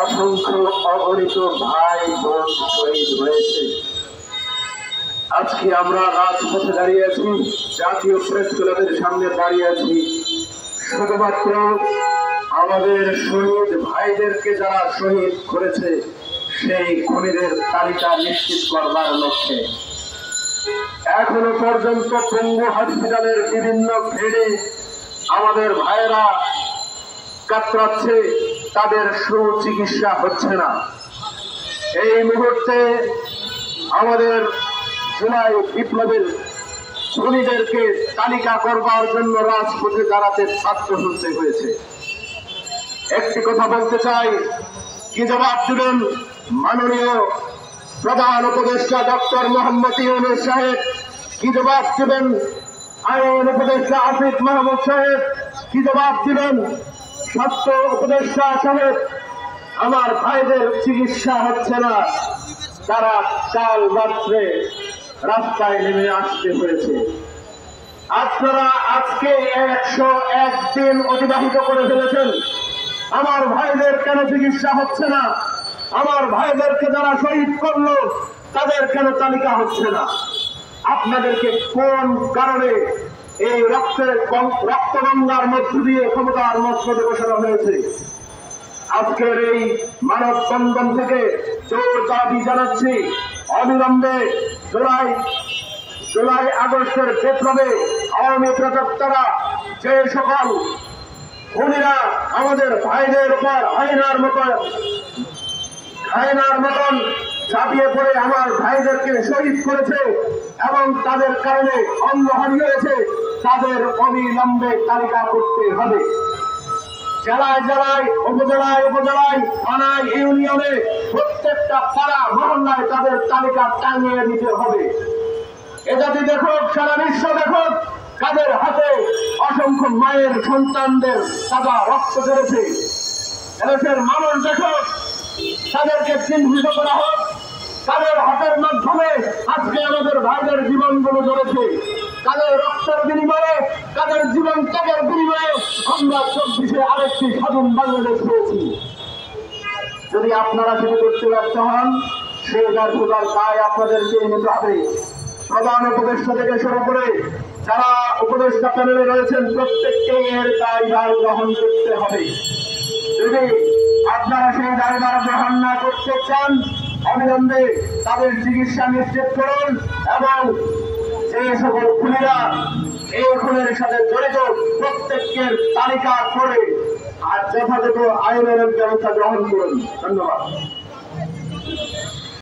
অসংখ্য অগণিত ভাই বোন শহীদ হয়েছে। আজকে আমরা রাজপথে দাঁড়িয়ে আছি, জাতীয় প্রেস ক্লাবের সামনে দাঁড়িয়ে আছি শুধুমাত্র আমাদের শহীদ ভাইদেরকে যারা শহীদ করেছে সেই খুনিদের তালিকা নিশ্চিত করবার লক্ষ্যে। এখনো পর্যন্ত পঙ্গু হসপিটালের বিভিন্ন বেডে আমাদের ভাইয়েরা কাতরাচ্ছে, তাদের সুচিকিৎসা হচ্ছে না। এই মুহূর্তে আমাদের জুলাই বিপ্লবের খুনিদেরকে তালিকা করবার জন্য রাজপথে দাঁড়াতে বাধ্য হতে হয়েছে। একটি কথা বলতে চাই, কি জবাব দিবেন মাননীয় প্রধান উপদেষ্টা ডক্টর মোহাম্মদ ইউনূস সাহেব? কি জবাব দিবেন আইন উপদেষ্টা আসিফ মাহমুদ সাহেব? কি জবাব দিবেন স্বাস্থ্য উপদেষ্টা সাহেব? আমার ভাইদের চিকিৎসা হচ্ছে না, তারা কাল রাত্রে রাস্তায় নেমে আসতে হয়েছে। আপনারা আজকে 101 দিন অতিবাহিত করে ফেলেছেন, আমার ভাইদের কেন চিকিৎসা হচ্ছে না? আমার ভাইদেরকে যারা শহীদ করলো তাদের কেন তালিকা হচ্ছে না? আপনাদেরকে কোন কারণে এই রক্তগঙ্গার মধ্য দিয়ে ক্ষমতার মসনদে বসানো হয়েছে? আজকের এই মানববন্ধন থেকে জোর দাবি জানাচ্ছি, অবিলম্বে জুলাই আগস্টের বিপ্লবে আওয়ামী প্রতাপ্তারা যে সকল খুনিরা আমাদের ভাইদের উপর হায়নার মতন ঝাঁপিয়ে পড়ে আমার ভাইদেরকে শহীদ করেছে এবং তাদের কারণে অঙ্গ হারিয়েছে, তাদের অবিলম্বে তালিকা করতে হবে। জেলায় জেলায়, উপজেলায় উপজেলায়, থানায়, ইউনিয়নে, প্রত্যেকটা পাড়া মহল্লায় তাদের তালিকা টাঙিয়ে দিতে হবে। এ জাতি দেখুক, সারা বিশ্ব দেখুক কাদের হাতে অসংখ্য মায়ের সন্তানদের তাজা রক্ত ঝরেছে। এদেশের মানুষ দেখুক, তাদেরকে চিহ্নিত করা হোক, তাদের হাতের মাধ্যমে আজকে আমাদের ভাইদের জীবনগুলো ঝরেছে। তাদের রক্তের বিনিময়ে, তাদের জীবন ত্যাগের বিনিময়ে আমরা 24-এ আরেকটি স্বাধীন বাংলাদেশ পেয়েছি। যদি আপনারা সেটা করতে ব্যর্থ হন, সেই ব্যর্থতার দায় আপনাদেরকে নিতে হবে। প্রধান উপদেষ্টা থেকে শুরু করে যারা উপদেষ্টা প্যানেলে রয়েছেন প্রত্যেককে এর দায়ভার গ্রহণ করতে হবে। যদি আপনারা সেই দায়ভার গ্রহণ না করতে চান, অবিলম্বে তাদের চিকিৎসা নিশ্চিত করুন এবং যে সকল খুনিরা এই খুনের সাথে জড়িত প্রত্যেকের তালিকা করে আর যথাযথ আইনের ব্যবস্থা গ্রহণ করুন। ধন্যবাদ।